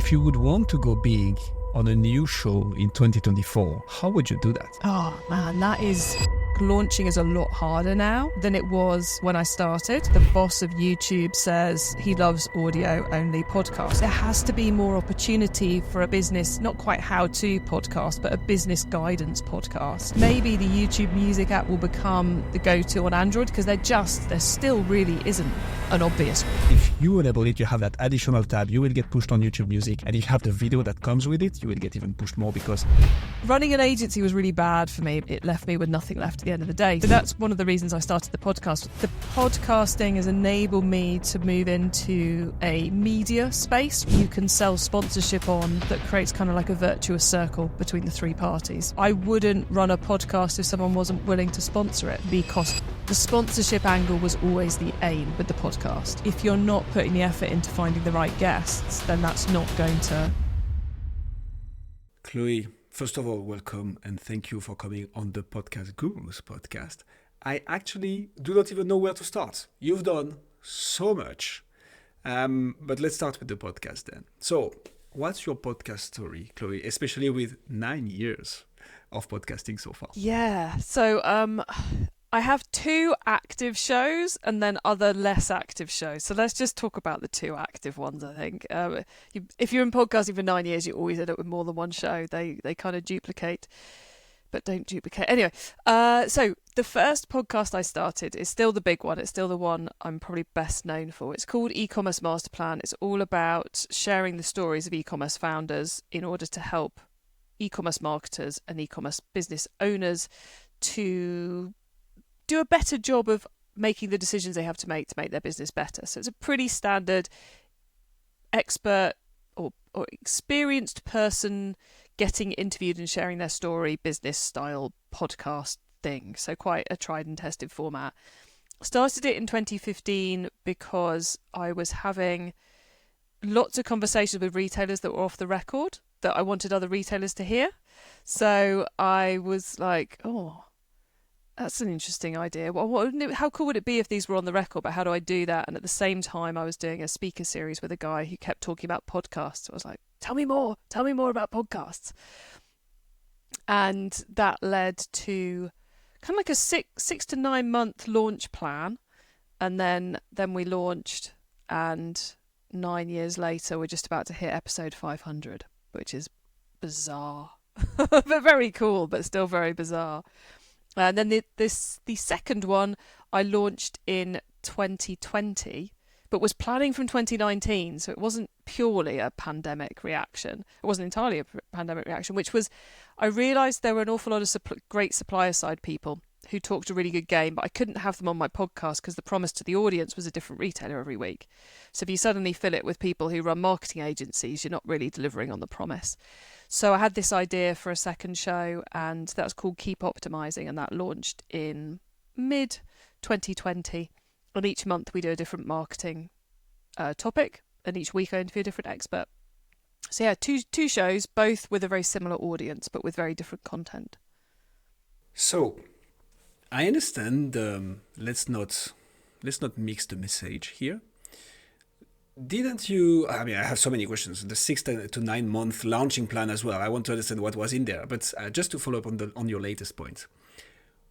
If you would want to go big on a new show in 2024, how would you do that? Oh man, that is... Launching is a lot harder now than it was when I started. The boss of YouTube says he loves audio-only podcasts. There has to be more opportunity for a business, not quite how-to podcast, but a business guidance podcast. Maybe the YouTube Music app will become the go-to on Android because there still really isn't an obvious one. If you enable it, you have that additional tab, you will get pushed on YouTube Music. And if you have the video that comes with it, you will get even pushed more because... Running an agency was really bad for me. It left me with nothing left at the end of the day. So that's one of the reasons I started the podcast. The podcasting has enabled me to move into a media space you can sell sponsorship on that creates kind of like a virtuous circle between the three parties. I wouldn't run a podcast if someone wasn't willing to sponsor it because the sponsorship angle was always the aim with the podcast. If you're not putting the effort into finding the right guests, then that's not going to... Chloe, first of all, welcome and thank you for coming on the Podcast Gurus podcast. I actually do not even know where to start. You've done so much. But let's start with the podcast then. So, what's your podcast story, Chloe, especially with 9 years of podcasting so far? Yeah, so I have 2 active shows and then other less active shows. So let's just talk about the 2 active ones, I think. If you're in podcasting for 9 years, you always end up with more than one show. They kind of duplicate, but don't duplicate. Anyway, so the first podcast I started is still the big one. It's still the one I'm probably best known for. It's called eCommerce MasterPlan. It's all about sharing the stories of e-commerce founders in order to help e-commerce marketers and e-commerce business owners to do a better job of making the decisions they have to make their business better. So it's a pretty standard expert or experienced person getting interviewed and sharing their story, business style podcast thing. So quite a tried and tested format. Started it in 2015 because I was having lots of conversations with retailers that were off the record that I wanted other retailers to hear. So I was like, oh, that's an interesting idea. Well, how cool would it be if these were on the record, but how do I do that? And at the same time, I was doing a speaker series with a guy who kept talking about podcasts. So I was like, tell me more about podcasts. And that led to kind of like a 6 to 9 month launch plan. And then we launched, and 9 years later, we're just about to hit episode 500, which is bizarre, but very cool, but still very bizarre. And then the second one I launched in 2020, but was planning from 2019. So it wasn't purely a pandemic reaction. It wasn't entirely a pandemic reaction, which was, I realised there were an awful lot of great supplier side people who talked a really good game, but I couldn't have them on my podcast because the promise to the audience was a different retailer every week. So if you suddenly fill it with people who run marketing agencies, you're not really delivering on the promise. So I had this idea for a second show, and that was called Keep Optimising, and that launched in mid-2020. And each month we do a different marketing topic, and each week I interview a different expert. So yeah, two shows, both with a very similar audience, but with very different content. So, I understand. Let's not mix the message here. Didn't you? I mean, I have so many questions. The 6 to 9 month launching plan as well. I want to understand what was in there. But just to follow up on your latest point,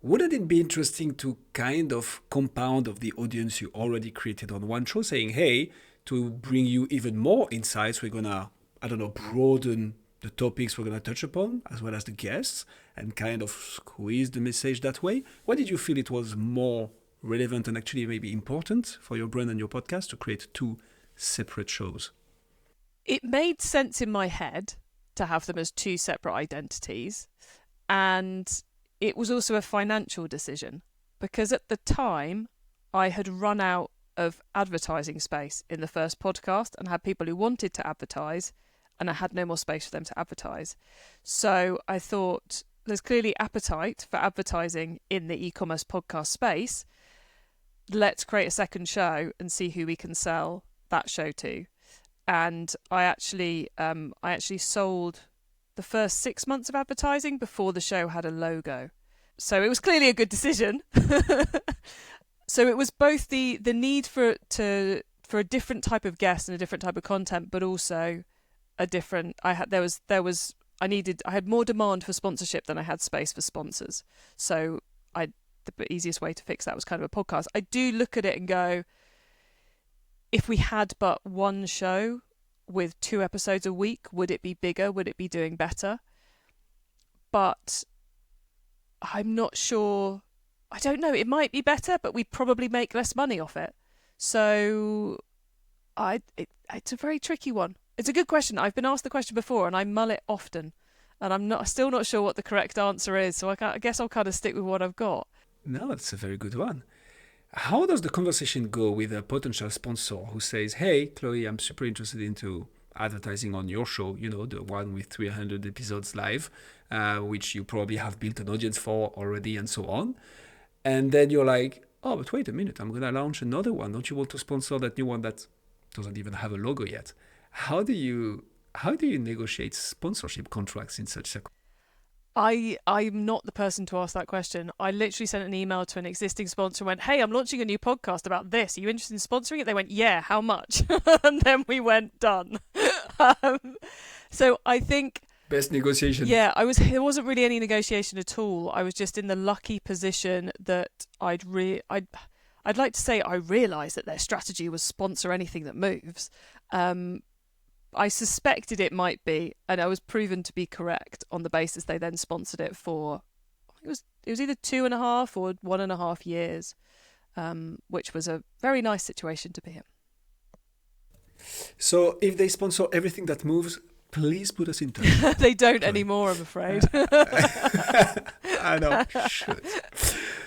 wouldn't it be interesting to kind of compound of the audience you already created on one show, saying, hey, to bring you even more insights, we're gonna, broaden the topics we're gonna touch upon as well as the guests, and kind of squeeze the message that way? Why did you feel it was more relevant and actually maybe important for your brand and your podcast to create 2 separate shows? It made sense in my head to have them as 2 separate identities, and it was also a financial decision because at the time I had run out of advertising space in the first podcast and had people who wanted to advertise, and I had no more space for them to advertise. So I thought there's clearly appetite for advertising in the e-commerce podcast space. Let's create a second show and see who we can sell that show to. And I actually sold the first 6 months of advertising before the show had a logo. So it was clearly a good decision. So it was both the need for a different type of guest and a different type of content, but also a different. I had I had more demand for sponsorship than I had space for sponsors. So the easiest way to fix that was kind of a podcast. I do look at it and go, if we had but one show with 2 episodes a week, would it be bigger? Would it be doing better? But I'm not sure. I don't know. It might be better, but we'd probably make less money off it. So it's a very tricky one. It's a good question. I've been asked the question before, and I mull it often, and I'm still not sure what the correct answer is. So I guess I'll kind of stick with what I've got. No, that's a very good one. How does the conversation go with a potential sponsor who says, "Hey, Chloe, I'm super interested into advertising on your show, the one with 300 episodes live, which you probably have built an audience for already and so on." And then you're like, "Oh, but wait a minute, I'm going to launch another one. Don't you want to sponsor that new one that doesn't even have a logo yet?" How do you negotiate sponsorship contracts in such a... I'm not the person to ask that question. I literally sent an email to an existing sponsor and went, "Hey, I'm launching a new podcast about this. Are you interested in sponsoring it?" They went, "Yeah, how much?" And then we went, "Done." So I think... Best negotiation. Yeah, there wasn't really any negotiation at all. I was just in the lucky position that I'd like to say I realised that their strategy was sponsor anything that moves. I suspected it might be, and I was proven to be correct on the basis they then sponsored it for, it was either 2.5 or 1.5 years, which was a very nice situation to be in. So if they sponsor everything that moves, please put us in touch. They don't anymore, I'm afraid. I know. Should.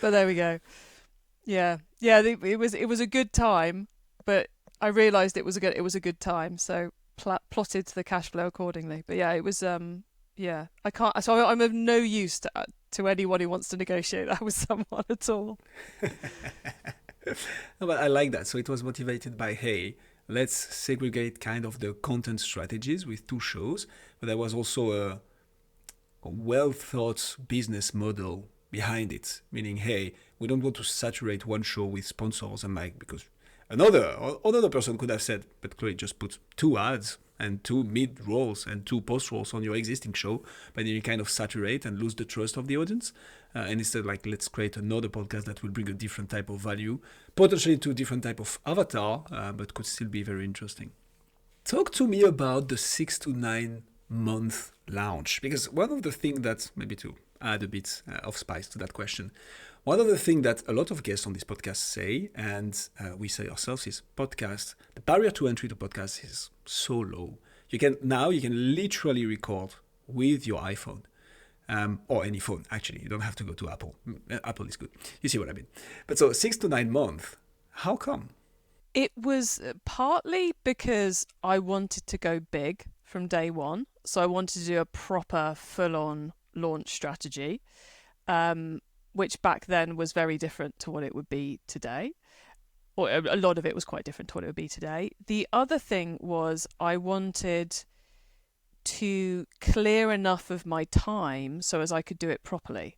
But there we go. Yeah. It was a good time, but I realised it was a good time, so plotted the cash flow accordingly. But yeah, it was I can't. So I'm of no use to anyone who wants to negotiate that with someone at all. No, but I like that. So it was motivated by, hey, let's segregate kind of the content strategies with 2 shows, but there was also a well thought business model behind it, meaning, hey, we don't want to saturate one show with sponsors and because another person could have said, "But Chloe, just put 2 ads and 2 mid rolls and 2 post rolls on your existing show," but then you kind of saturate and lose the trust of the audience. And instead, let's create another podcast that will bring a different type of value, potentially to a different type of avatar, but could still be very interesting. Talk to me about the 6 to 9 month launch, because one of the things that, maybe to add a bit of spice to that question, one of the things that a lot of guests on this podcast say, and we say ourselves, is the barrier to entry to podcast is so low. You can literally record with your iPhone, or any phone, actually. You don't have to go to Apple. Apple is good. You see what I mean. But so 6 to 9 months, how come? It was partly because I wanted to go big from day one. So I wanted to do a proper full-on launch strategy, which back then was very different to what it would be today. Or a lot of it was quite different to what it would be today. The other thing was I wanted to clear enough of my time so as I could do it properly.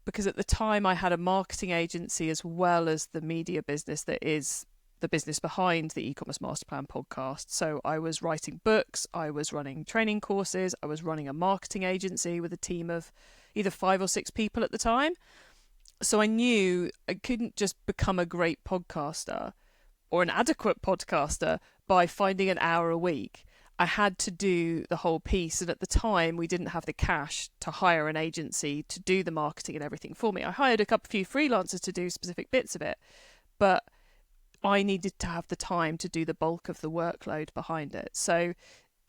Because at the time I had a marketing agency as well as the media business that is the business behind the eCommerce MasterPlan podcast. So I was writing books, I was running training courses, I was running a marketing agency with a team of either 5 or 6 people at the time. So I knew I couldn't just become a great podcaster or an adequate podcaster by finding an hour a week. I had to do the whole piece. And at the time, we didn't have the cash to hire an agency to do the marketing and everything for me. I hired a few freelancers to do specific bits of it, but I needed to have the time to do the bulk of the workload behind it. So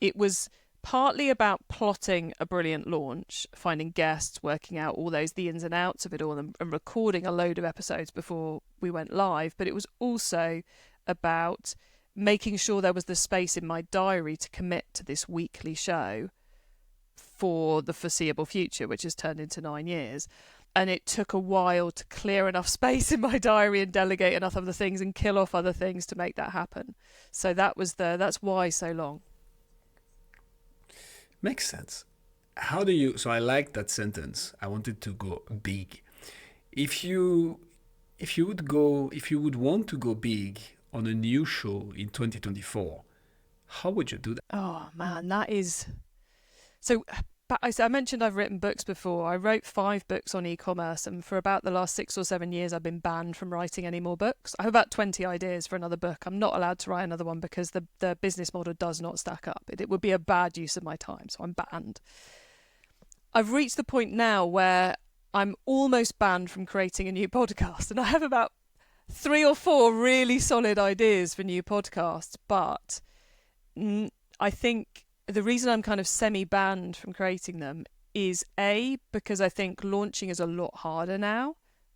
it was partly about plotting a brilliant launch, finding guests, working out all the ins and outs of it all, and recording a load of episodes before we went live. But it was also about making sure there was the space in my diary to commit to this weekly show for the foreseeable future, which has turned into 9 years. And it took a while to clear enough space in my diary and delegate enough other things and kill off other things to make that happen. So that's why so long. Makes sense. So I like that sentence. I wanted to go big. If you would want to go big on a new show in 2024, How would you do that? Oh man, that is so. But I mentioned I've written books before. I wrote 5 books on e-commerce, and for about the last 6 or 7 years, I've been banned from writing any more books. I have about 20 ideas for another book. I'm not allowed to write another one because the business model does not stack up. It would be a bad use of my time, so I'm banned. I've reached the point now where I'm almost banned from creating a new podcast, and I have about 3 or 4 really solid ideas for new podcasts, but I think the reason I'm kind of semi-banned from creating them is because I think launching is a lot harder now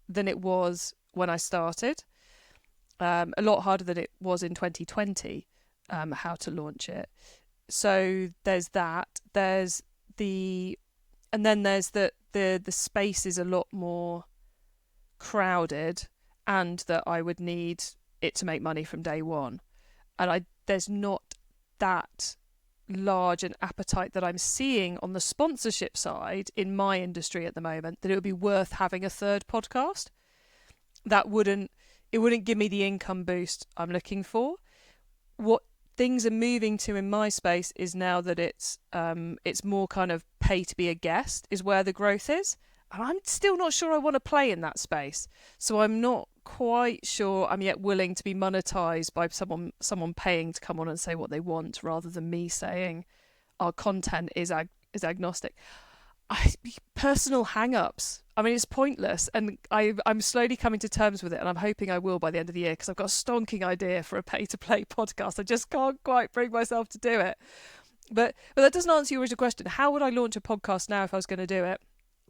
than it was when I started. A lot harder than it was in 2020, how to launch it. So there's that. There's the space is a lot more crowded, and that I would need it to make money from day one. And there's not that large an appetite that I'm seeing on the sponsorship side in my industry at the moment that it would be worth having a third podcast. It wouldn't give me the income boost I'm looking for. What things are moving to in my space is now that it's more kind of pay to be a guest is where the growth is. And I'm still not sure I want to play in that space. So I'm not quite sure I'm yet willing to be monetized by someone paying to come on and say what they want, rather than me saying our content is agnostic. Personal hang-ups. I mean, it's pointless, and I'm slowly coming to terms with it, and I'm hoping I will by the end of the year, because I've got a stonking idea for a pay-to-play podcast. I just can't quite bring myself to do it. But that doesn't answer your original question. How would I launch a podcast now if I was going to do it?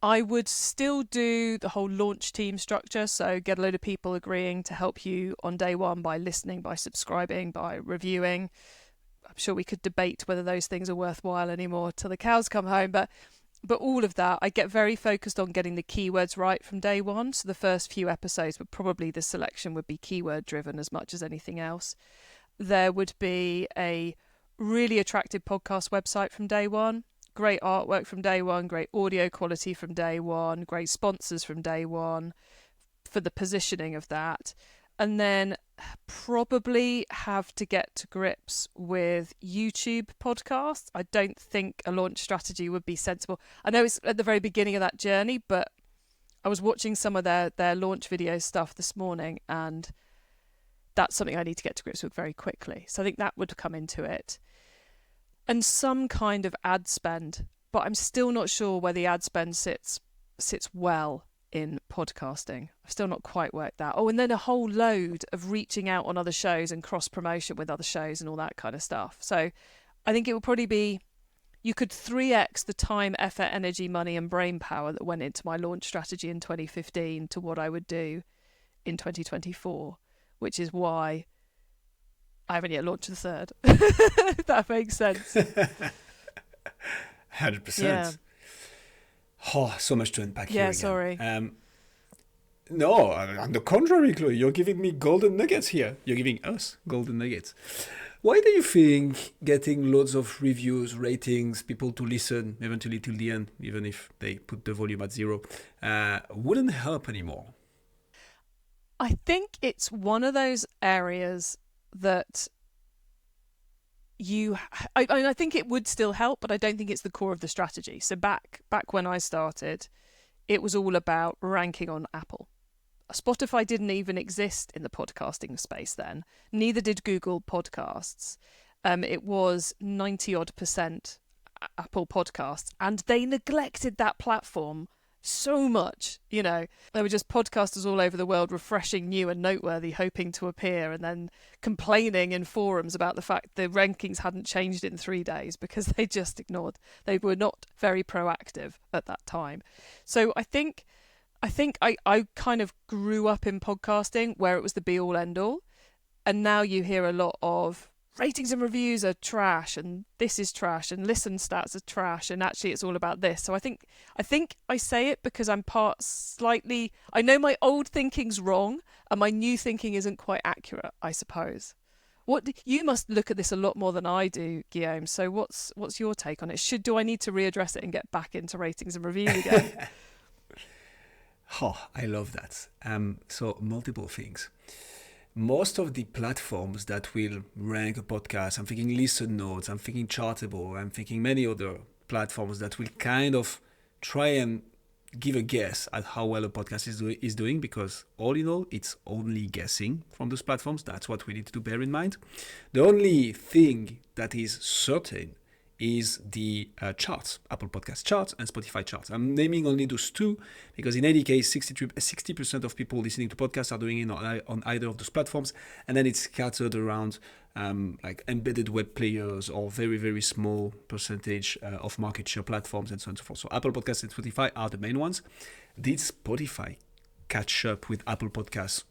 I would still do the whole launch team structure, so get a load of people agreeing to help you on day one by listening, by subscribing, by reviewing. I'm sure we could debate whether those things are worthwhile anymore till the cows come home, but all of that, I get very focused on getting the keywords right from day one. So the first few episodes, but probably the selection would be keyword driven as much as anything else. There would be a really attractive podcast website from day one. Great artwork from day one, great audio quality from day one, great sponsors from day one for the positioning of that. And then probably have to get to grips with YouTube podcasts. I don't think a launch strategy would be sensible. I know it's at the very beginning of that journey, but I was watching some of their launch video stuff this morning, and that's something I need to get to grips with very quickly. So I think that would come into it. And some kind of ad spend, but I'm still not sure where the ad spend sits well in podcasting. I've still not quite worked that. Oh, and then a whole load of reaching out on other shows and cross promotion with other shows and all that kind of stuff. So I think it would probably be, you could 3x the time, effort, energy, money and brain power that went into my launch strategy in 2015 to what I would do in 2024, which is why I haven't yet launched the third. If that makes sense. 100%. Yeah. Oh, so much to unpack here. Yeah, again. sorry. No, on the contrary, Chloe, you're giving me golden nuggets here. You're giving us golden nuggets. Why do you think getting loads of reviews, ratings, people to listen eventually till the end, even if they put the volume at 0, wouldn't help anymore? I think it's one of those areas that I think it would still help, but I don't think it's the core of the strategy. So back when I started, it was all about ranking on Apple. Spotify didn't even exist in the podcasting space then. Neither did Google Podcasts. It was 90-odd% Apple Podcasts, and they neglected that platform so much. You know, there were just podcasters all over the world, refreshing, new and noteworthy, hoping to appear, and then complaining in forums about the fact the rankings hadn't changed in 3 days because they just ignored. They were not very proactive at that time. So I think I kind of grew up in podcasting where it was the be all end all, and now you hear a lot of ratings and reviews are trash, and this is trash, and listen stats are trash, and actually it's all about this. So I think I say it because I'm I know my old thinking's wrong and my new thinking isn't quite accurate, I suppose. You must look at this a lot more than I do, Guillaume. So what's your take on it? Do I need to readdress it and get back into ratings and reviews again? Oh, I love that. So multiple things. most of the platforms that will rank a podcast, I'm thinking Listen Notes, I'm thinking Chartable, I'm thinking many other platforms that will kind of try and give a guess at how well a podcast is doing, because all in all, it's only guessing from those platforms. That's what we need to bear in mind. The only thing that is certain is the charts, Apple Podcast charts and Spotify charts. I'm naming only those two because in any case, 60% of people listening to podcasts are doing it on either of those platforms, and then it's scattered around like embedded web players or very, very small percentage of market share platforms and so on and so forth. So Apple Podcasts and Spotify are the main ones. Did Spotify catch up with Apple Podcasts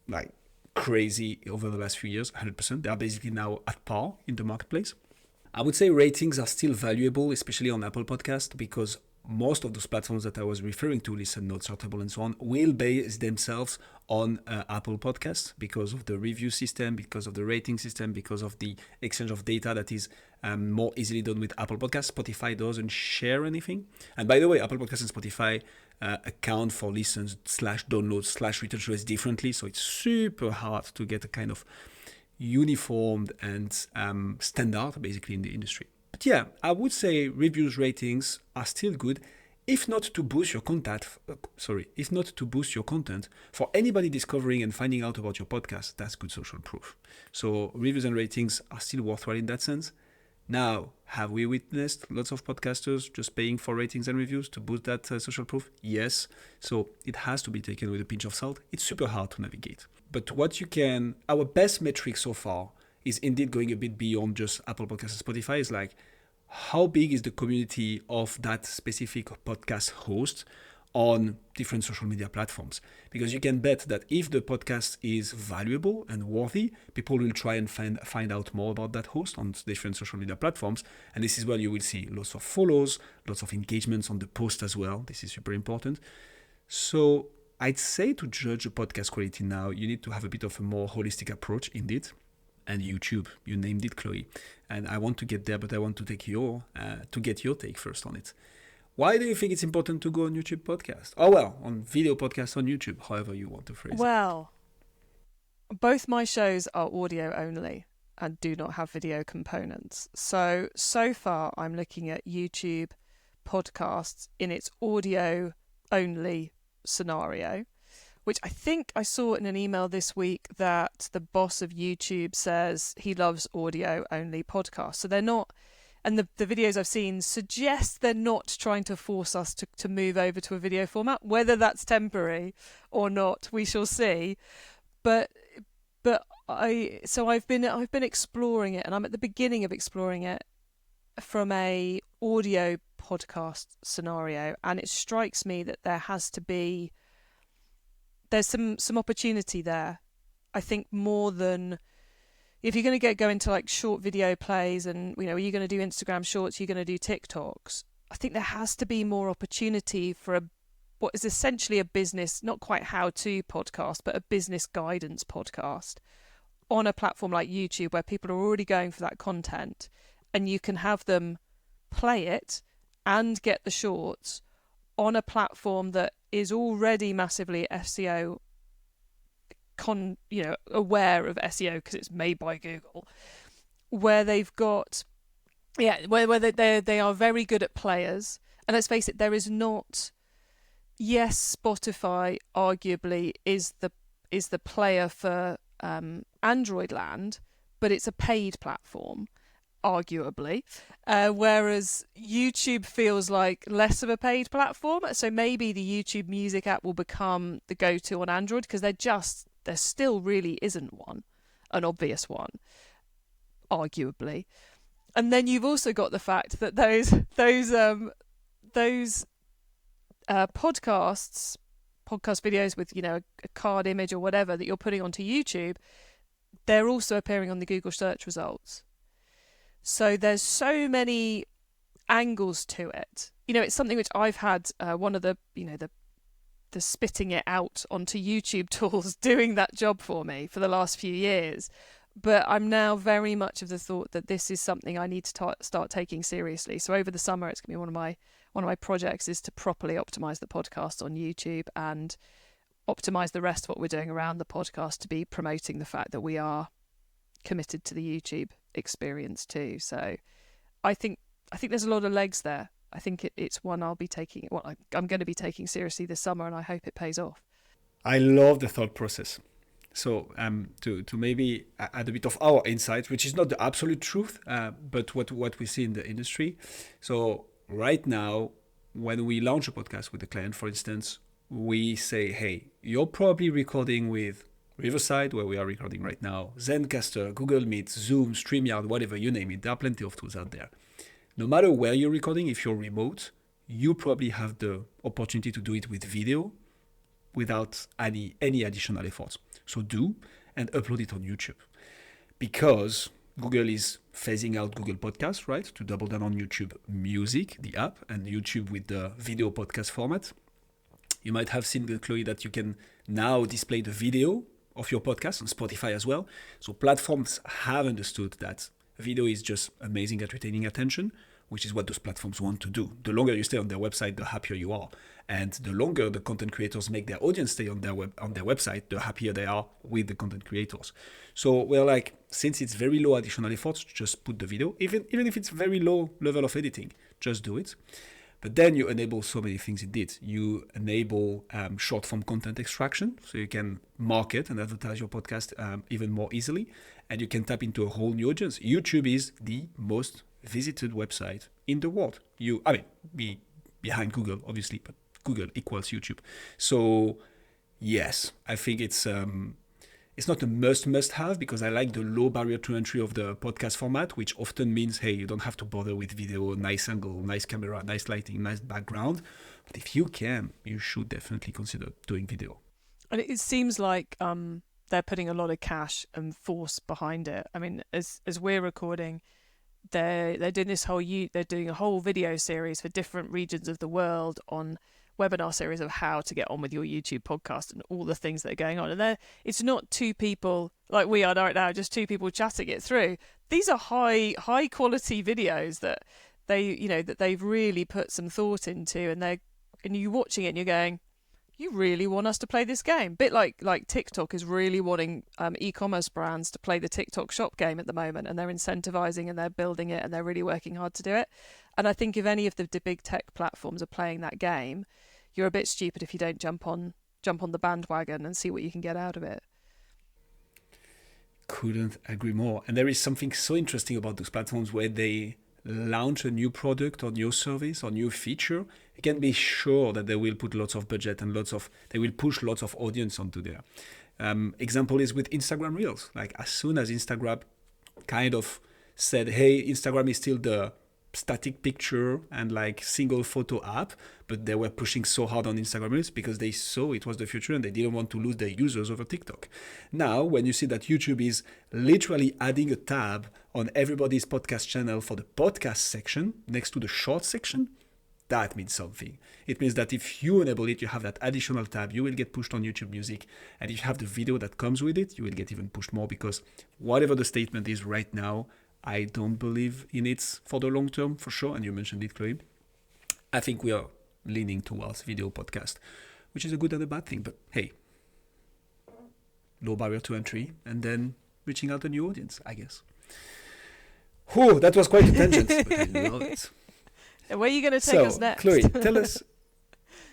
like crazy over the last few years? 100%. They are basically now at par in the marketplace. I would say ratings are still valuable, especially on Apple Podcast, because most of those platforms that I was referring to, Listen Notes, Chartable, and so on, will base themselves on Apple Podcasts because of the review system, because of the rating system, because of the exchange of data that is more easily done with Apple Podcasts. Spotify doesn't share anything. And by the way, Apple Podcasts and Spotify account for listens / downloads / return rates differently, so it's super hard to get a kind of uniformed and standard basically in the industry. But yeah, I would say reviews, ratings are still good, if not to boost your content. If not to boost your content for anybody discovering and finding out about your podcast. That's good social proof. So reviews and ratings are still worthwhile in that sense. Now, have we witnessed lots of podcasters just paying for ratings and reviews to boost that social proof? Yes. So it has to be taken with a pinch of salt. It's super hard to navigate. But our best metric so far is indeed going a bit beyond just Apple Podcasts and Spotify. Is like, how big is the community of that specific podcast host on different social media platforms? Because you can bet that if the podcast is valuable and worthy, people will try and find out more about that host on different social media platforms. And this is where you will see lots of follows, lots of engagements on the post as well. This is super important. So I'd say to judge a podcast quality now, you need to have a bit of a more holistic approach indeed. And YouTube, you named it, Chloe. And I want to get there, but I want to get your take first on it. Why do you think it's important to go on YouTube podcast? Oh, well, on video podcast on YouTube, however you want to phrase it. Well, both my shows are audio only and do not have video components. So far, I'm looking at YouTube podcasts in its audio only scenario, which I think I saw in an email this week that the boss of YouTube says he loves audio only podcasts. So they're not, and the videos I've seen suggest they're not trying to force us to move over to a video format. Whether that's temporary or not, we shall see. But I've been exploring it, and I'm at the beginning of exploring it from a audio podcast scenario, and it strikes me that there's some opportunity there. I think more than if you're going to go into like short video plays and, are you going to do Instagram shorts, you're going to do TikToks. I think there has to be more opportunity for what is essentially a business, not quite how-to podcast, but a business guidance podcast on a platform like YouTube where people are already going for that content, and you can have them play it and get the shorts on a platform that is already massively SEO aware of SEO because it's made by Google, where they've got where they are very good at players. And let's face it, there is not, yes, Spotify arguably is the player for Android land, but it's a paid platform, arguably, whereas YouTube feels like less of a paid platform. So maybe the YouTube Music app will become the go-to on Android, because there still really isn't an obvious one, arguably. And then you've also got the fact that those podcast videos with a card image or whatever that you're putting onto YouTube, they're also appearing on the Google search results. So there's so many angles to it. It's something which I've had one of the spitting it out onto YouTube tools doing that job for me for the last few years. But I'm now very much of the thought that this is something I need to start taking seriously. So over the summer, it's going to be one of my projects is to properly optimize the podcast on YouTube and optimize the rest of what we're doing around the podcast to be promoting the fact that we are committed to the YouTube experience too. So I think there's a lot of legs there. I think it's one I'll be taking. Well, I'm going to be taking seriously this summer, and I hope it pays off. I love the thought process. So to maybe add a bit of our insight, which is not the absolute truth, but what we see in the industry. So right now, when we launch a podcast with a client, for instance, we say, hey, you're probably recording with Riverside, where we are recording right now, Zencaster, Google Meet, Zoom, StreamYard, whatever, you name it. There are plenty of tools out there. No matter where you're recording, if you're remote, you probably have the opportunity to do it with video without any additional efforts. So do and upload it on YouTube. Because Google is phasing out Google Podcasts, right? To double down on YouTube Music, the app, and YouTube with the video podcast format. You might have seen, Chloe, that you can now display the video of your podcast on Spotify as well. So platforms have understood that video is just amazing at retaining attention, which is what those platforms want to do. The longer you stay on their website, the happier you are. And the longer the content creators make their audience stay on their website, the happier they are with the content creators. So we're like, since it's very low additional efforts, just put the video, even if it's very low level of editing, just do it. But then you enable so many things indeed. You enable short form content extraction, so you can market and advertise your podcast even more easily, and you can tap into a whole new audience. YouTube is the most visited website in the world. Behind Google, obviously, but Google equals YouTube. So yes, I think it's not a must have, because I like the low barrier to entry of the podcast format, which often means, hey, you don't have to bother with video, nice angle, nice camera, nice lighting, nice background. But if you can, you should definitely consider doing video. And it seems like they're putting a lot of cash and force behind it. I mean, as we're recording, they're doing they're doing a whole video series for different regions of the world on webinar series of how to get on with your YouTube podcast and all the things that are going on. And it's not two people like we are right now, just two people chatting it through. These are high quality videos that they've really put some thought into, and you're watching it and you're going, you really want us to play this game? Bit like TikTok is really wanting e-commerce brands to play the TikTok shop game at the moment, and they're incentivizing and they're building it and they're really working hard to do it. And I think if any of the big tech platforms are playing that game, you're a bit stupid if you don't jump on the bandwagon and see what you can get out of it. Couldn't agree more. And there is something so interesting about those platforms where they launch a new product or new service or new feature. You can be sure that they will put lots of budget and they will push lots of audience onto there. Example is with Instagram Reels. Like as soon as Instagram kind of said, hey, Instagram is still the static picture and like single photo app, but they were pushing so hard on Instagram Reels because they saw it was the future and they didn't want to lose their users over TikTok. Now, when you see that YouTube is literally adding a tab on everybody's podcast channel for the podcast section next to the short section, that means something. It means that if you enable it, you have that additional tab, you will get pushed on YouTube Music. And if you have the video that comes with it, you will get even pushed more, because whatever the statement is right now, I don't believe in it for the long term, for sure. And you mentioned it, Chloe. I think we are leaning towards video podcast, which is a good and a bad thing. But hey, low barrier to entry, and then reaching out to a new audience, I guess. Whew, that was quite a tangent, but I love it. Where are you going to take us next? Chloe, tell us.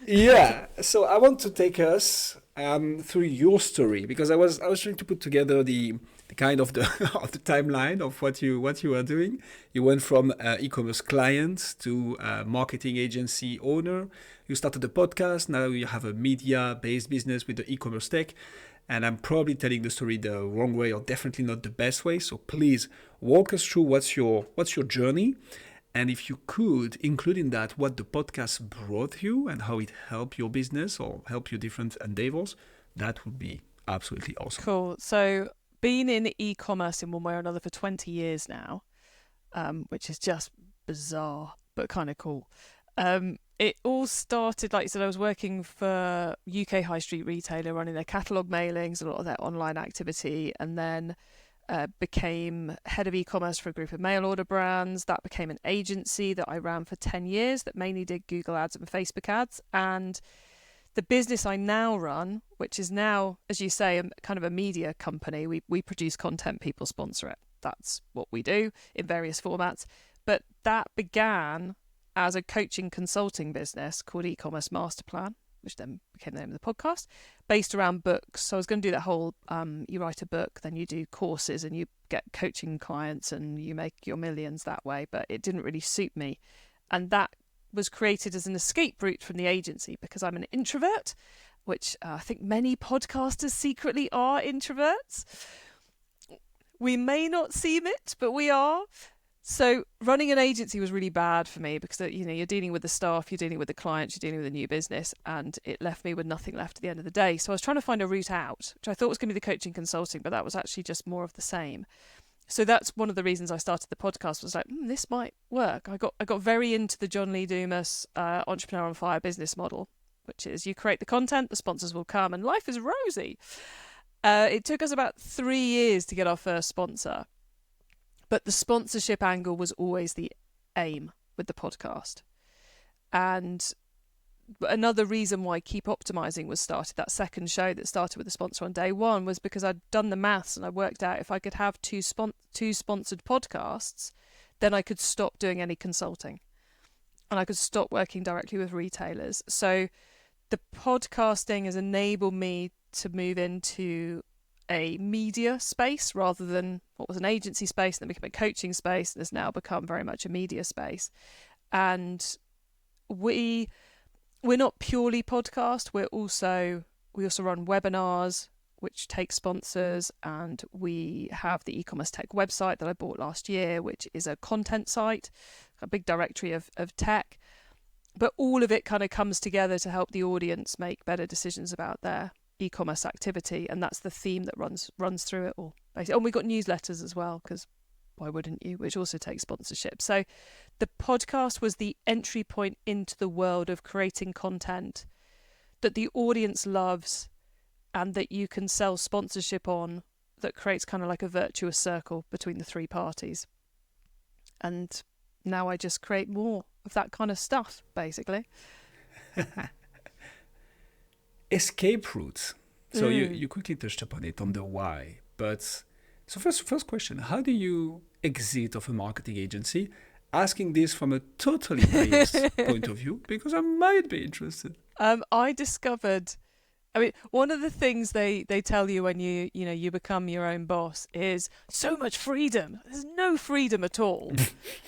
Yeah, so I want to take us through your story, because I was trying to put together the kind of the of the timeline of what you are doing. You went from e-commerce client to marketing agency owner. You started a podcast. Now you have a media-based business with the e-commerce tech. And I'm probably telling the story the wrong way, or definitely not the best way. So please walk us through what's your journey. And if you could include in that what the podcast brought you and how it helped your business or helped you different endeavors, that would be absolutely awesome. Cool. So been in e-commerce in one way or another for 20 years now, which is just bizarre, but kind of cool. It all started, like you said, I was working for UK high street retailer, running their catalogue mailings, a lot of their online activity, and then became head of e-commerce for a group of mail order brands. That became an agency that I ran for 10 years that mainly did Google ads and Facebook ads. And The business I now run, which is now, as you say, kind of a media company, we produce content, people sponsor it. That's what we do in various formats. But that began as a coaching consulting business called eCommerce MasterPlan, which then became the name of the podcast, based around books. So I was going to do that whole, you write a book, then you do courses and you get coaching clients and you make your millions that way. But it didn't really suit me. And that was created as an escape route from the agency because I'm an introvert, which I think many podcasters secretly are introverts. We may not seem it, but we are. So running an agency was really bad for me because, you're dealing with the staff, you're dealing with the clients, you're dealing with a new business, and it left me with nothing left at the end of the day. So I was trying to find a route out, which I thought was going to be the coaching consulting, but that was actually just more of the same. So that's one of the reasons I started the podcast, was like, this might work. I got very into the John Lee Dumas Entrepreneur on Fire business model, which is you create the content, the sponsors will come, and life is rosy. It took us about 3 years to get our first sponsor, but the sponsorship angle was always the aim with the podcast. And another reason why Keep Optimising was started, that second show that started with the sponsor on day one, was because I'd done the maths and I worked out if I could have two sponsored podcasts, then I could stop doing any consulting and I could stop working directly with retailers. So the podcasting has enabled me to move into a media space rather than what was an agency space, and then became a coaching space, and has now become very much a media space. And we're not purely podcast. We also run webinars, which take sponsors, and we have the eCommerce Tech website that I bought last year, which is a content site, a big directory of tech. But all of it kind of comes together to help the audience make better decisions about their e-commerce activity, and that's the theme that runs through it all. And we got newsletters as well, because why wouldn't you? Which also takes sponsorship. So the podcast was the entry point into the world of creating content that the audience loves and that you can sell sponsorship on, that creates kind of like a virtuous circle between the three parties. And now I just create more of that kind of stuff, basically. Escape routes. So you quickly touched upon it on the why. But so first question, how do you exit of a marketing agency? Asking this from a totally biased point of view, because I might be interested. I discovered, one of the things they tell you when you become your own boss is so much freedom. There's no freedom at all.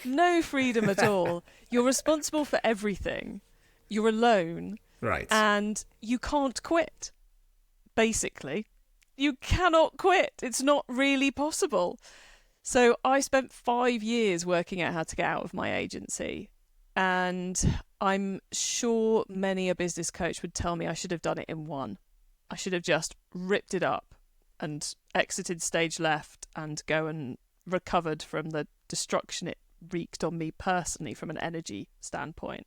No freedom at all. You're responsible for everything. You're alone. Right. And you can't quit, basically. You cannot quit. It's not really possible. So I spent 5 years working out how to get out of my agency. And I'm sure many a business coach would tell me I should have done it in one. I should have just ripped it up and exited stage left and go and recovered from the destruction it wreaked on me personally from an energy standpoint.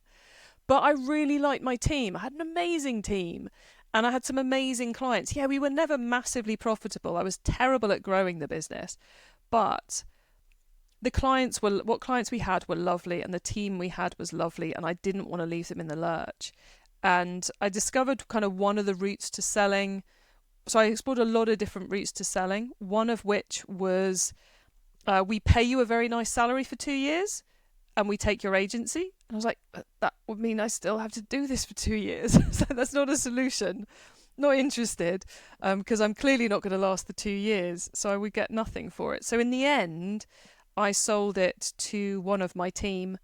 But I really liked my team. I had an amazing team and I had some amazing clients. Yeah, we were never massively profitable. I was terrible at growing the business, but what clients we had were lovely and the team we had was lovely, and I didn't want to leave them in the lurch. And I discovered kind of one of the routes to selling. So I explored a lot of different routes to selling, one of which was we pay you a very nice salary for 2 years and we take your agency. And I was like, that would mean I still have to do this for 2 years. So that's not a solution. Not interested, because I'm clearly not going to last the 2 years. So I would get nothing for it. So in the end, I sold it to one of my team,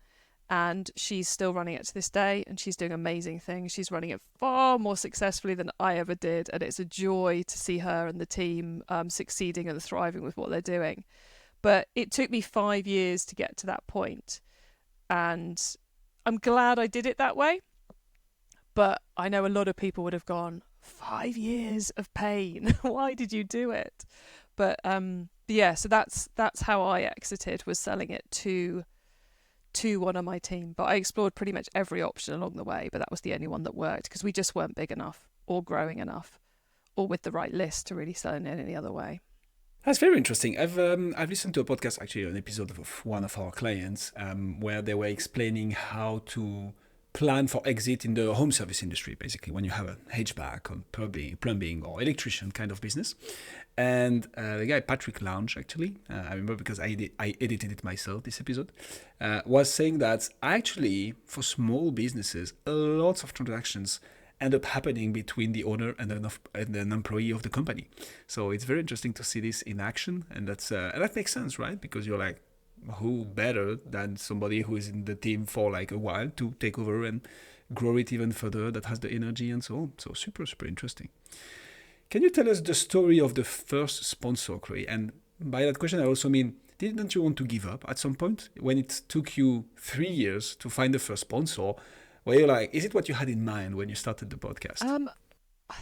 and she's still running it to this day, and she's doing amazing things. She's running it far more successfully than I ever did, and it's a joy to see her and the team succeeding and thriving with what they're doing. But it took me 5 years to get to that point, and I'm glad I did it that way. But I know a lot of people would have gone, 5 years of pain. Why did you do it? But yeah, so that's how I exited, was selling it to one of my team. But I explored pretty much every option along the way, but that was the only one that worked because we just weren't big enough or growing enough or with the right list to really sell it in any other way. That's very interesting. I've listened to a podcast, actually, an episode of one of our clients, where they were explaining how to plan for exit in the home service industry, basically, when you have a HVAC or plumbing or electrician kind of business. And the guy, Patrick Lounge, actually, I remember because I edited it myself, this episode, was saying that actually, for small businesses, lots of transactions end up happening between the owner and an employee of the company. So it's very interesting to see this in action. And that makes sense, right? Because you're like, who better than somebody who is in the team for like a while to take over and grow it even further, that has the energy and so on. So super, super interesting. Can you tell us the story of the first sponsor, Chloe? And by that question, I also mean, didn't you want to give up at some point when it took you 3 years to find the first sponsor? Where you're like, is it what you had in mind when you started the podcast?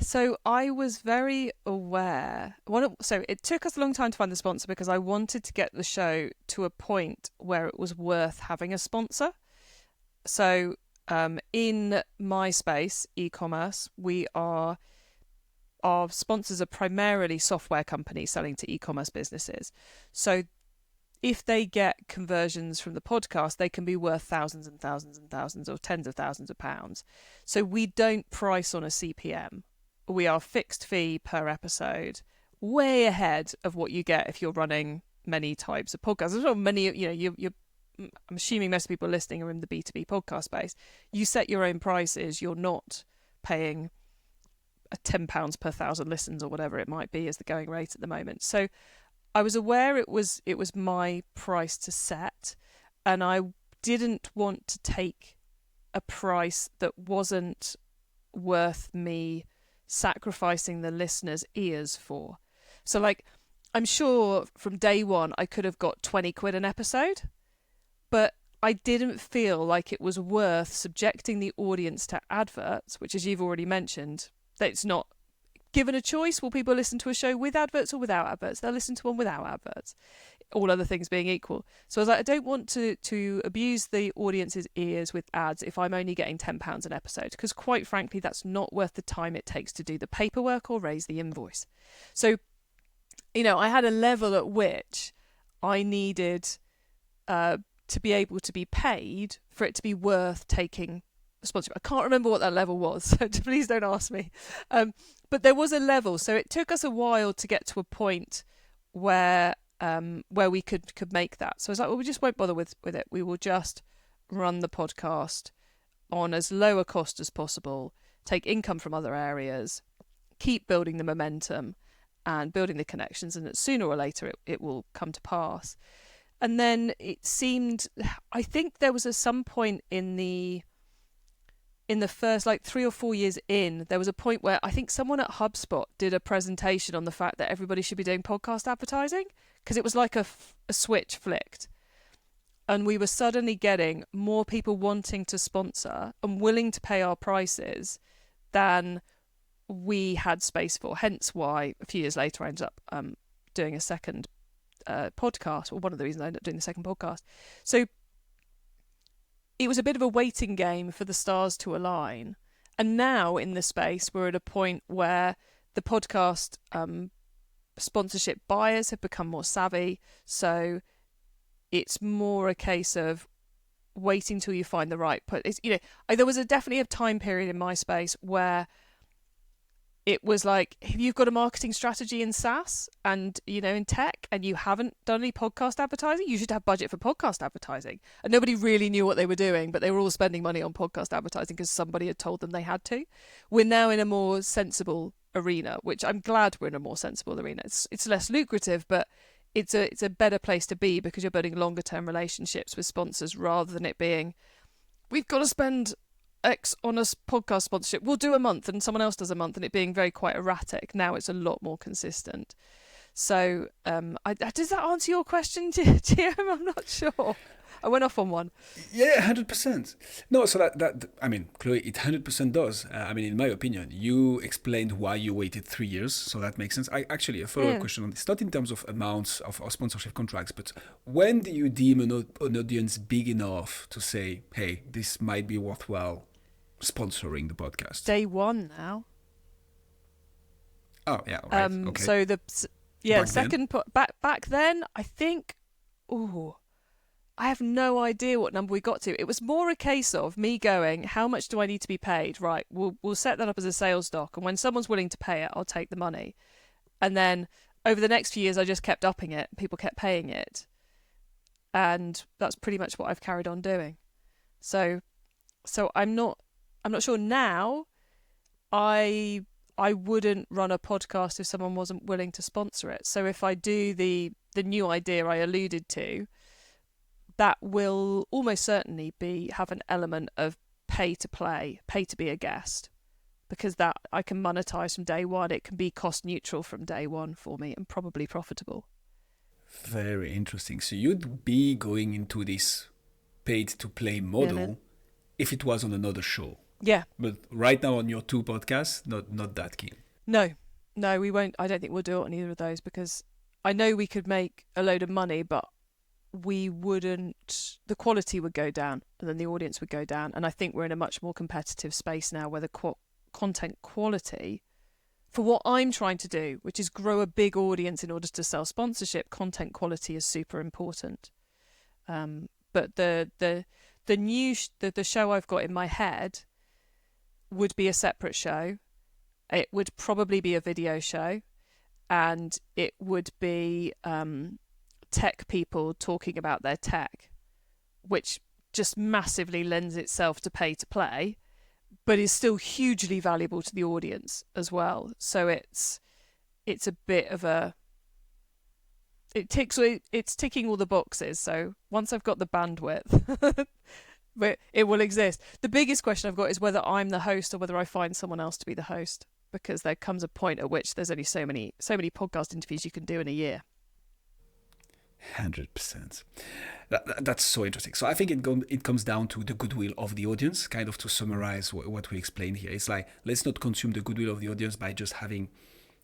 So I was very aware. So it took us a long time to find the sponsor because I wanted to get the show to a point where it was worth having a sponsor. So in my space, eCommerce, our sponsors are primarily software companies selling to e-commerce businesses. So if they get conversions from the podcast, they can be worth thousands and thousands and thousands or tens of thousands of pounds. So we don't price on a CPM. We are fixed fee per episode, way ahead of what you get if you're running many types of podcasts. There's not many, I'm assuming most people listening are in the B2B podcast space. You set your own prices. You're not paying £10 per 1,000 listens or whatever it might be as the going rate at the moment. So I was aware it was my price to set, and I didn't want to take a price that wasn't worth me sacrificing the listeners' ears for. So like, I'm sure from day one I could have got 20 quid an episode, but I didn't feel like it was worth subjecting the audience to adverts, which, as you've already mentioned, that it's not given a choice. Will people listen to a show with adverts or without adverts? They'll listen to one without adverts, all other things being equal. So I was like, I don't want to abuse the audience's ears with ads if I'm only getting £10 an episode, because quite frankly, that's not worth the time it takes to do the paperwork or raise the invoice. So, I had a level at which I needed to be able to be paid for it to be worth taking sponsorship. I can't remember what that level was, so please don't ask me. But there was a level, so it took us a while to get to a point where we could make that. So I was like, well, we just won't bother with it. We will just run the podcast on as low a cost as possible, take income from other areas, keep building the momentum and building the connections, and that sooner or later it will come to pass. And then it seemed, I think there was some point in the first 3 or 4 years in, there was a point where I think someone at HubSpot did a presentation on the fact that everybody should be doing podcast advertising, because it was like a switch flicked. And we were suddenly getting more people wanting to sponsor and willing to pay our prices than we had space for. Hence why a few years later I ended up doing a second podcast, or one of the reasons I ended up doing the second podcast. So it was a bit of a waiting game for the stars to align. And now in the space, we're at a point where the podcast sponsorship buyers have become more savvy. So it's more a case of waiting till you find the right there was definitely a time period in my space where it was like, if you've got a marketing strategy in SaaS and, in tech, and you haven't done any podcast advertising, you should have budget for podcast advertising. And nobody really knew what they were doing, but they were all spending money on podcast advertising because somebody had told them they had to. We're now in a more sensible arena, which I'm glad we're in a more sensible arena. It's less lucrative, but it's a better place to be because you're building longer term relationships with sponsors rather than it being, we've got to spend X on a podcast sponsorship. We'll do a month and someone else does a month, and it being very quite erratic. Now it's a lot more consistent. So does that answer your question, Guillaume? I'm not sure. I went off on one. Yeah, 100%. No, so that I mean, Chloe, it 100% does. In my opinion, you explained why you waited 3 years, so that makes sense. I actually a follow-up question on this, not in terms of amounts of sponsorship contracts, but when do you deem an audience big enough to say, hey, this might be worthwhile sponsoring the podcast? Day one now. Oh yeah, right. Okay. So back then I think. I have no idea what number we got to. It was more a case of me going, how much do I need to be paid? Right, we'll set that up as a sales doc, and when someone's willing to pay it, I'll take the money. And then over the next few years, I just kept upping it. People kept paying it, and that's pretty much what I've carried on doing. So I'm not sure now. I wouldn't run a podcast if someone wasn't willing to sponsor it. So if I do the new idea I alluded to, that will almost certainly have an element of pay to play, pay to be a guest, because that I can monetize from day one. It can be cost neutral from day one for me and probably profitable. Very interesting. So you'd be going into this paid to play model if it was on another show. Yeah. But right now on your 2 podcasts, not that keen. No, we won't. I don't think we'll do it on either of those, because I know we could make a load of money, but we wouldn't, the quality would go down and then the audience would go down. And I think we're in a much more competitive space now where the content quality, for what I'm trying to do, which is grow a big audience in order to sell sponsorship, content quality is super important. But the show I've got in my head would be a separate show. It would probably be a video show, and it would be tech people talking about their tech, which just massively lends itself to pay to play, but is still hugely valuable to the audience as well. So it's a bit of it's ticking all the boxes. So once I've got the bandwidth, but it will exist. The biggest question I've got is whether I'm the host or whether I find someone else to be the host, because there comes a point at which there's only so many podcast interviews you can do in a year. 100%. That's so interesting. So I think it comes down to the goodwill of the audience, kind of to summarize what we explained here. It's like, let's not consume the goodwill of the audience by just having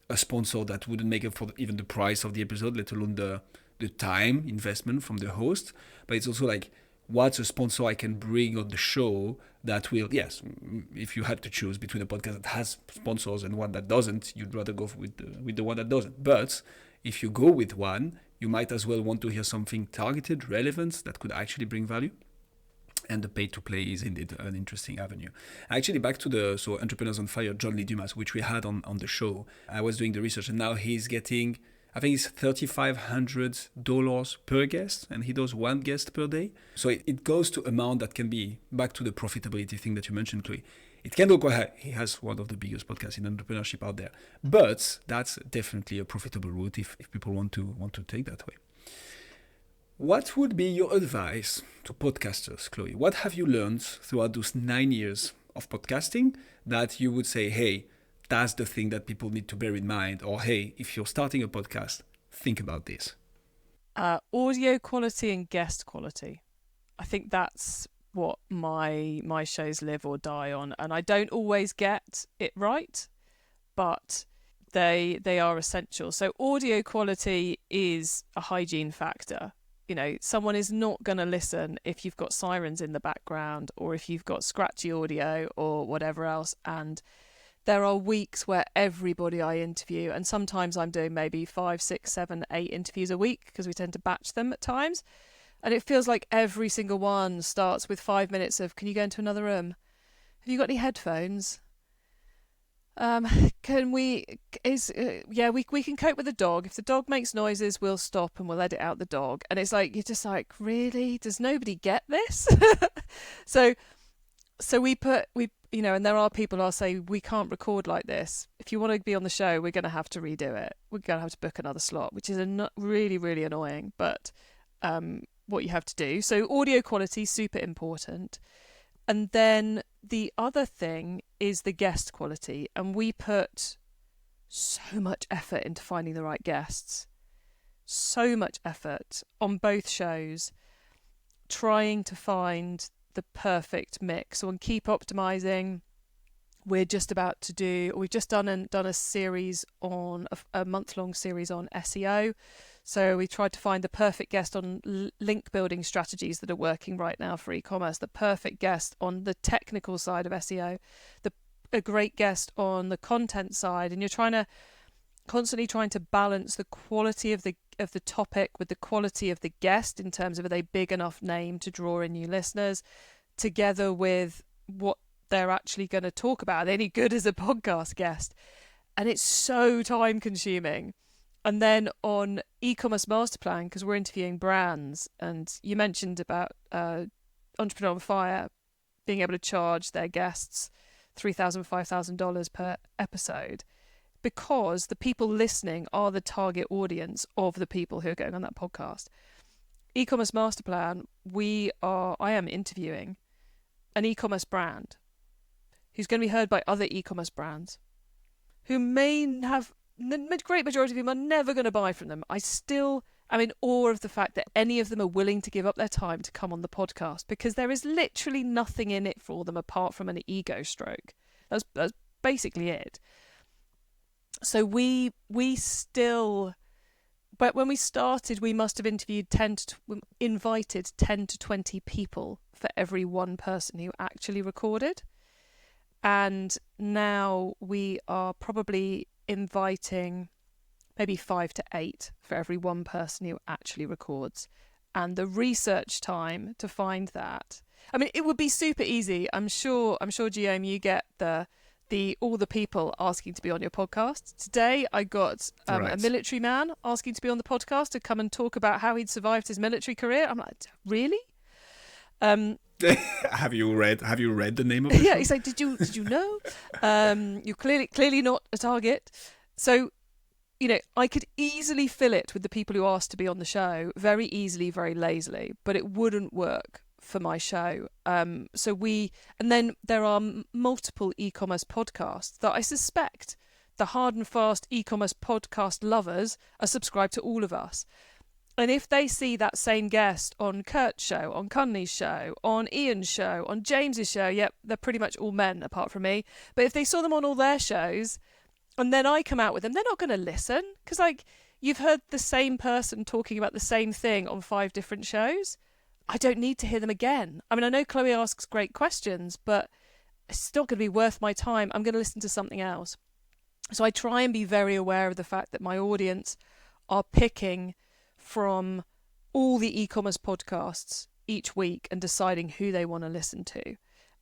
a sponsor that wouldn't make up for even the price of the episode, let alone the time investment from the host. But it's also like, what's a sponsor I can bring on the show that will, yes, if you had to choose between a podcast that has sponsors and one that doesn't, you'd rather go with the one that doesn't. But if you go with one, you might as well want to hear something targeted, relevant, that could actually bring value. And the pay-to-play is indeed an interesting avenue. Actually, back to Entrepreneurs on Fire, John Lee Dumas, which we had on the show. I was doing the research, and now he's getting, I think it's $3,500 per guest, and he does 1 guest per day. So it goes to amount that can be, back to the profitability thing that you mentioned, Chloe. It can go quite high. He has one of the biggest podcasts in entrepreneurship out there. But that's definitely a profitable route if people want to take that way. What would be your advice to podcasters, Chloe? What have you learned throughout those 9 years of podcasting that you would say, hey, that's the thing that people need to bear in mind, or hey, if you're starting a podcast, think about this? Audio quality and guest quality. I think that's what my shows live or die on, and I don't always get it right, but they are essential. So audio quality is a hygiene factor. You know, someone is not going to listen if you've got sirens in the background or if you've got scratchy audio or whatever else. And there are weeks where everybody I interview, and sometimes I'm doing maybe 5, 6, 7, 8 interviews a week because we tend to batch them at times. And it feels like every single one starts with 5 minutes of, can you go into another room? Have you got any headphones? We can cope with the dog. If the dog makes noises, we'll stop and we'll edit out the dog. And it's like, you're just like, really? Does nobody get this? So we and there are people I'll say, we can't record like this. If you want to be on the show, we're going to have to redo it. We're going to have to book another slot, which is really, really annoying. But what you have to do. So audio quality, super important. And then the other thing is the guest quality. And we put so much effort into finding the right guests. So much effort on both shows, trying to find the perfect mix. So on Keep Optimising, we've just done a series on a month-long series on SEO. So we tried to find the perfect guest on link building strategies that are working right now for e-commerce, the perfect guest on the technical side of SEO, a great guest on the content side, and you're trying to constantly trying to balance the quality of the topic with the quality of the guest in terms of, are they big enough name to draw in new listeners, together with what they're actually going to talk about. Are they any good as a podcast guest? And it's so time consuming. And then on eCommerce MasterPlan, because we're interviewing brands, and you mentioned about Entrepreneur on Fire being able to charge their guests $3,000, $5,000 per episode, because the people listening are the target audience of the people who are going on that podcast. eCommerce MasterPlan, I am interviewing an e-commerce brand who's going to be heard by other e-commerce brands who may have, the great majority of them are never going to buy from them. I still am in awe of the fact that any of them are willing to give up their time to come on the podcast, because there is literally nothing in it for them apart from an ego stroke. That's basically it. So we still, but when we started, we must have invited 10 to 20 people for every one person who actually recorded. And now we are probably inviting maybe 5 to 8 for every one person who actually records. And the research time to find that, I mean, it would be super easy. I'm sure, Guillaume, you get all the people asking to be on your podcast. Today I got a military man asking to be on the podcast to come and talk about how he'd survived his military career. I'm like, really? Have you read the name of it? Yeah, he's like, did you know? You're clearly not a target. So, I could easily fill it with the people who asked to be on the show, very easily, very lazily, but it wouldn't work for my show. And then there are multiple e-commerce podcasts that I suspect the hard and fast e-commerce podcast lovers are subscribed to all of us. And if they see that same guest on Kurt's show, on Cunley's show, on Ian's show, on James's show, yep, they're pretty much all men apart from me. But if they saw them on all their shows, and then I come out with them, they're not going to listen, because you've heard the same person talking about the same thing on 5 different shows. I don't need to hear them again. I mean, I know Chloe asks great questions, but it's not going to be worth my time. I'm going to listen to something else. So I try and be very aware of the fact that my audience are picking from all the e-commerce podcasts each week and deciding who they want to listen to.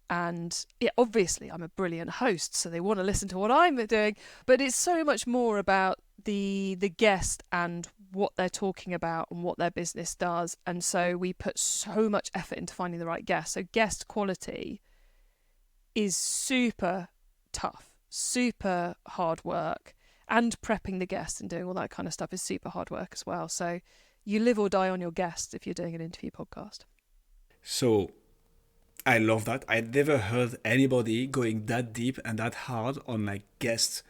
And yeah, obviously I'm a brilliant host, so they want to listen to what I'm doing, but it's so much more about the guest and what they're talking about and what their business does. And so we put so much effort into finding the right guest. So guest quality is super tough, super hard work, and prepping the guests and doing all that kind of stuff is super hard work as well. So you live or die on your guests if you're doing an interview podcast. So I love that. I'd never heard anybody going that deep and that hard on guest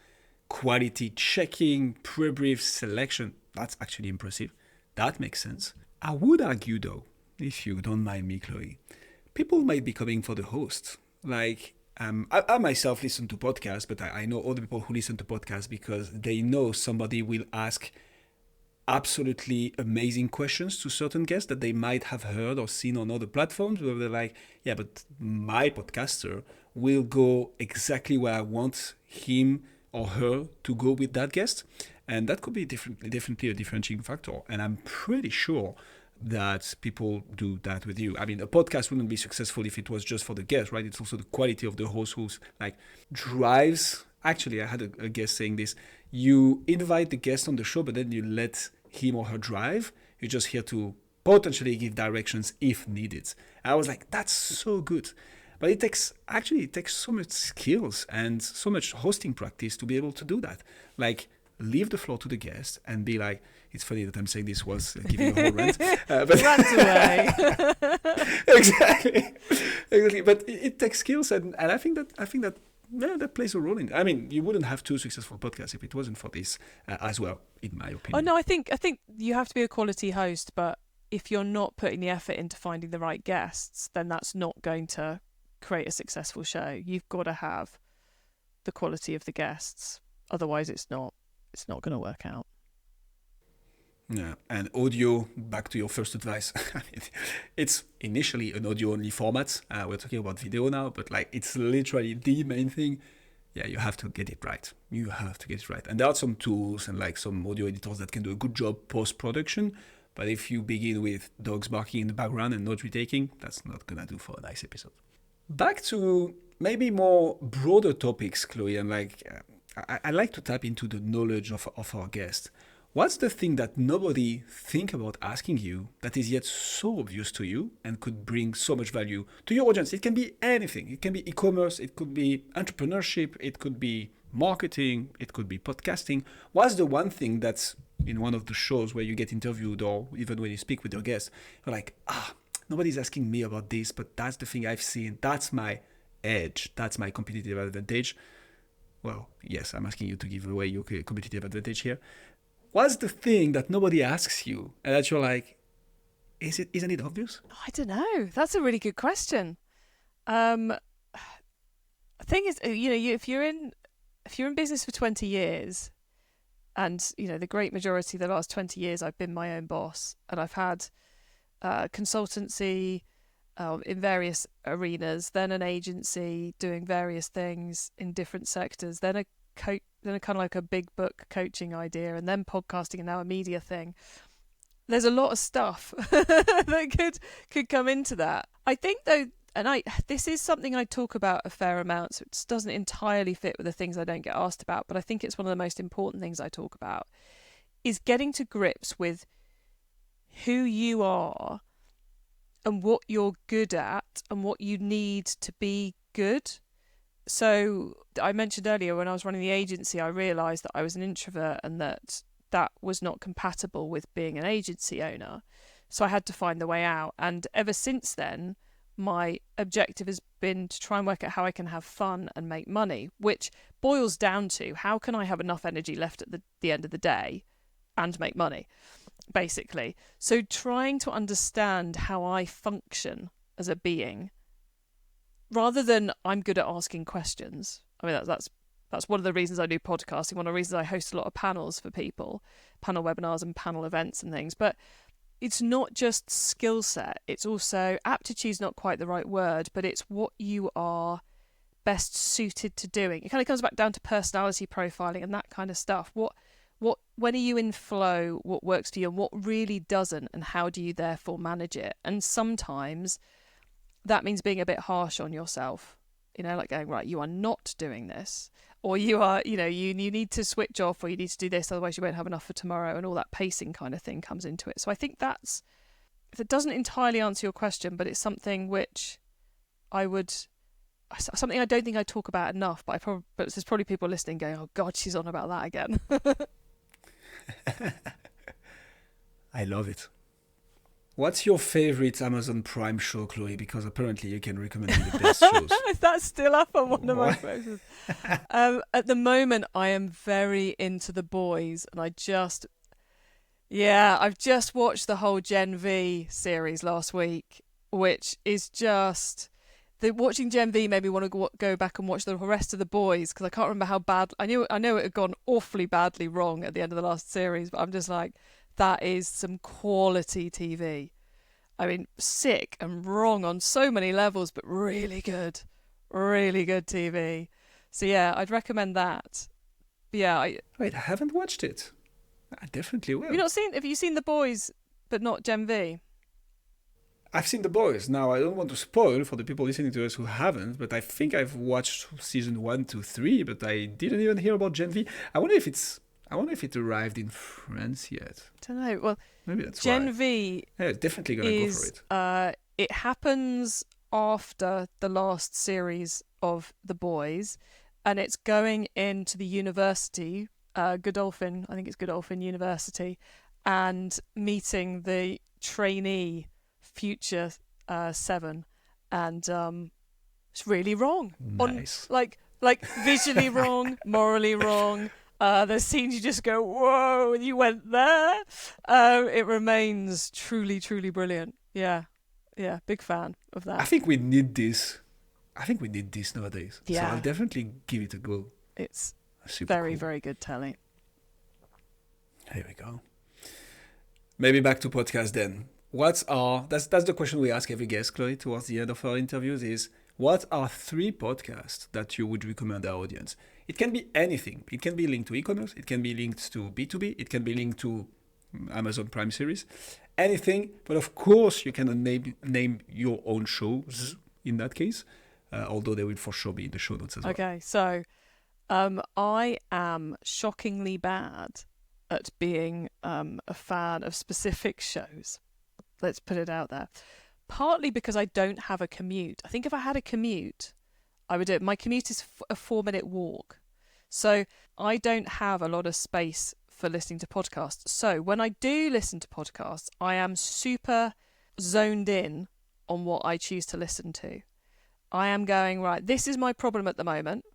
quality checking, pre-brief selection. That's actually impressive. That makes sense. I would argue though, if you don't mind me, Chloe, people might be coming for the host. I myself listen to podcasts, but I know other people who listen to podcasts because they know somebody will ask absolutely amazing questions to certain guests that they might have heard or seen on other platforms, where they're like, yeah, but my podcaster will go exactly where I want him or her to go with that guest. And that could be definitely a differentiating factor. And I'm pretty sure that people do that with you. I mean, a podcast wouldn't be successful if it was just for the guest, right? It's also the quality of the host who's drives. Actually, I had a guest saying this. You invite the guest on the show, but then you let him or her drive. You're just here to potentially give directions if needed. And I was like, that's so good. But it takes so much skills and so much hosting practice to be able to do that. Leave the floor to the guest and be like, it's funny that I'm saying this was giving a whole rant. But rant away. Exactly. But it takes skills, and I think that that plays a role in it. I mean, you wouldn't have 2 successful podcasts if it wasn't for this as well, in my opinion. Oh no, I think you have to be a quality host, but if you're not putting the effort into finding the right guests, then that's not going to create a successful show. You've got to have the quality of the guests, otherwise it's not going to work out. Yeah, and audio, back to your first advice. It's initially an audio-only format. We're talking about video now, but it's literally the main thing. yeah, you have to get it right. You have to get it right. And there are some tools and like some audio editors that can do a good job post-production. But if you begin with dogs barking in the background and note retaking, that's not going to do for a nice episode. Back to maybe more broader topics, Chloe, and like I like to tap into the knowledge of our guests. What's the thing that nobody think about asking you that is yet so obvious to you and could bring so much value to your audience? It can be anything. It can be e-commerce, it could be entrepreneurship, it could be marketing, it could be podcasting. What's the one thing that's in one of the shows where you get interviewed or even when you speak with your guests, you're like, nobody's asking me about this, but that's the thing I've seen. That's my edge. That's my competitive advantage. Well, yes, I'm asking you to give away your competitive advantage here. What's the thing that nobody asks you and that you're like, isn't it obvious? I don't know. That's a really good question. The thing is, if you're in business for 20 years, and the great majority of the last 20 years I've been my own boss, and I've had consultancy in various arenas, then an agency doing various things in different sectors, then a kind of like a big book coaching idea, and then podcasting, and now a media thing. There's a lot of stuff that could come into that. I think though, and this is something I talk about a fair amount, so it doesn't entirely fit with the things I don't get asked about, but I think it's one of the most important things I talk about, is getting to grips with who you are and what you're good at and what you need to be good. So I mentioned earlier when I was running the agency, I realised that I was an introvert and that was not compatible with being an agency owner. So I had to find the way out. And ever since then, my objective has been to try and work out how I can have fun and make money, which boils down to how can I have enough energy left at the end of the day and make money, basically. So trying to understand how I function as a being, rather than I'm good at asking questions. I mean, that's one of the reasons I do podcasting, one of the reasons I host a lot of panels for people, panel webinars and panel events and things. But it's not just skill set. It's also, aptitude's not quite the right word, but it's what you are best suited to doing. It kind of comes back down to personality profiling and that kind of stuff. When are you in flow? What works for you and what really doesn't, and how do you therefore manage it? And sometimes that means being a bit harsh on yourself, like going, right, you are not doing this, or you are, you need to switch off, or you need to do this, otherwise you won't have enough for tomorrow, and all that pacing kind of thing comes into it. So I think that doesn't entirely answer your question, but it's something which something I don't think I talk about enough, but there's probably people listening going, oh God, she's on about that again. I love it. What's your favorite Amazon Prime show, Chloe? Because apparently you can recommend me the best shows. That's still up on one of my photos. At the moment, I am very into The Boys, and I've just watched the whole Gen V series last week, which is just... watching Gen V made me want to go back and watch the rest of The Boys, because I can't remember how bad... I know it had gone awfully badly wrong at the end of the last series, but I'm just like... That is some quality TV. I mean, sick and wrong on so many levels, but really good TV. So yeah, I'd recommend that. But yeah, I haven't watched it. I definitely will. Have you seen The Boys, but not Gen V? I've seen The Boys. Now, I don't want to spoil for the people listening to us who haven't, but I think I've watched season 1 to 3, but I didn't even hear about Gen V. I wonder if it arrived in France yet. I don't know. Well, maybe that's Gen why. V Yeah, definitely going to go for it. It happens after the last series of The Boys, and it's going into the university, Godolphin, I think it's Godolphin University, and meeting the trainee future 7, and it's really wrong. Nice. Like visually wrong, morally wrong. There's scenes you just go, whoa, you went there. It remains truly, truly brilliant. Yeah, big fan of that. I think we need this nowadays. Yeah. So I'll definitely give it a go. It's super very, cool. very good telly. Here we go. Maybe back to podcast then. That's the question we ask every guest, Chloe, towards the end of our interviews is, what are 3 podcasts that you would recommend our audience? It can be anything. It can be linked to e-commerce. It can be linked to B2B. It can be linked to Amazon Prime series. Anything. But of course, you can name your own shows in that case, although they will for sure be in the show notes as well. Okay, so I am shockingly bad at being a fan of specific shows. Let's put it out there. Partly because I don't have a commute. I think if I had a commute, I would do it. My commute is a 4-minute walk. So I don't have a lot of space for listening to podcasts. So when I do listen to podcasts, I am super zoned in on what I choose to listen to. I am going, right, this is my problem at the moment.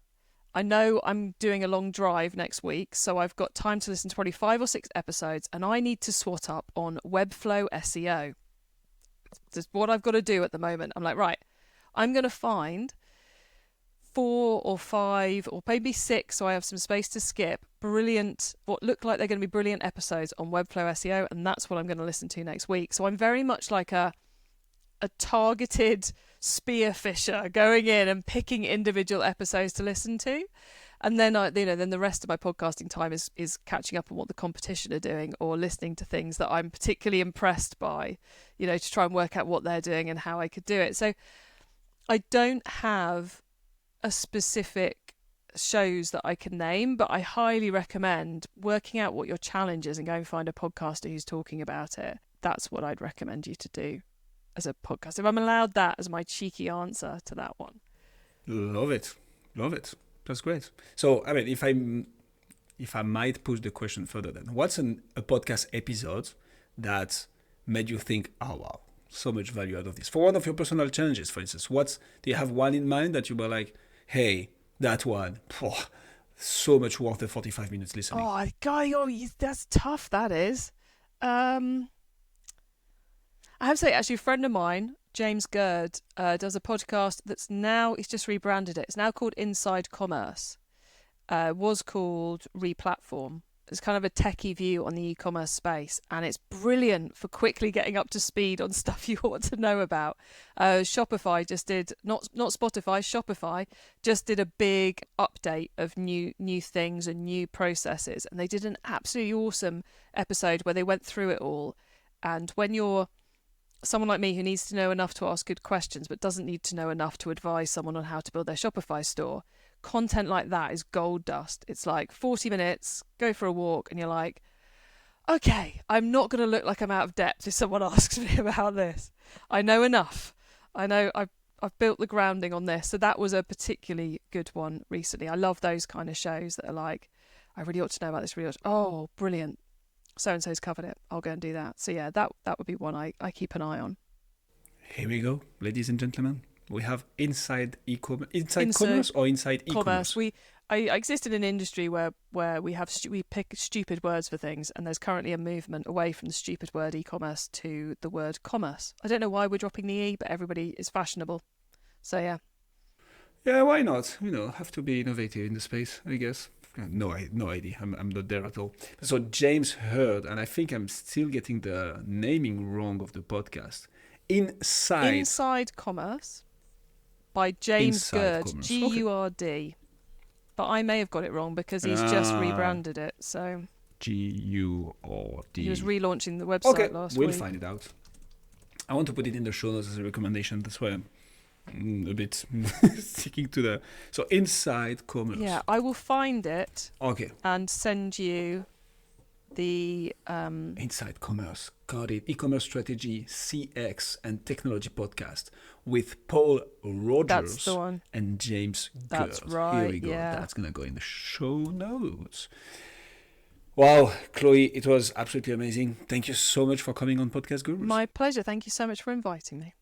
I know I'm doing a long drive next week, so I've got time to listen to probably 5 or 6 episodes, and I need to swat up on Webflow SEO. That's what I've got to do at the moment. I'm like, right, I'm going to find 4 or 5 or maybe 6, so I have some space to skip, brilliant, what look like they're going to be brilliant episodes on Webflow SEO, and that's what I'm going to listen to next week. So I'm very much like a targeted spearfisher going in and picking individual episodes to listen to, and then then the rest of my podcasting time is catching up on what the competition are doing or listening to things that I'm particularly impressed by, to try and work out what they're doing and how I could do it. So I don't have a specific shows that I can name, but I highly recommend working out what your challenge is and going find a podcaster who's talking about it. That's what I'd recommend you to do as a podcast, if I'm allowed that as my cheeky answer to that one. Love it. That's great. So, I mean, if I might push the question further, then what's a podcast episode that made you think, oh wow, so much value out of this? For one of your personal challenges, for instance, do you have one in mind that you were like, hey, that one, so much worth the 45 minutes listening? Oh, God, that's tough. That is. I have to say, actually, a friend of mine, James Gerd, does a podcast that's now, he's just rebranded it. It's now called Inside Commerce. Was called Replatform. It's kind of a techie view on the e-commerce space, and it's brilliant for quickly getting up to speed on stuff you ought to know about. Shopify just did, not Spotify, Shopify just did a big update of new things and new processes, and they did an absolutely awesome episode where they went through it all. And when you're someone like me who needs to know enough to ask good questions but doesn't need to know enough to advise someone on how to build their Shopify store, content like that is gold dust. It's like 40 minutes, go for a walk, and you're like, okay, I'm not going to look like I'm out of depth if someone asks me about this. I know enough. I know I've built the grounding on this. So that was a particularly good one recently. I love those kind of shows that are like, I really ought to know about this. Oh, brilliant. So-and-so's covered it. I'll go and do that. So yeah, that would be one I keep an eye on. Here we go, ladies and gentlemen. We have Inside Commerce or Inside e-commerce. I exist in an industry where we pick stupid words for things, and there's currently a movement away from the stupid word e-commerce to the word commerce. I don't know why we're dropping the E, but everybody is fashionable. So yeah. Yeah, why not? Have to be innovative in the space, I guess. No idea. I'm not there at all. So James Heard, and I think I'm still getting the naming wrong of the podcast. Inside Commerce by James Gerd, Gurd. But I may have got it wrong because he's just rebranded it. So Gurd. He was relaunching the website last week. We'll find it out. I want to put it in the show notes as a recommendation. That's why I'm a bit sticking to the... So Inside Commerce. Yeah, I will find it. Okay. And send you the... Inside Commerce. Got it. E-commerce strategy, CX and technology podcast with Paul Rogers. That's the one. And James Gerd. That's right. Here we go. Yeah. That's going to go in the show notes. Wow, Chloe, it was absolutely amazing. Thank you so much for coming on Podcast Gurus. My pleasure. Thank you so much for inviting me.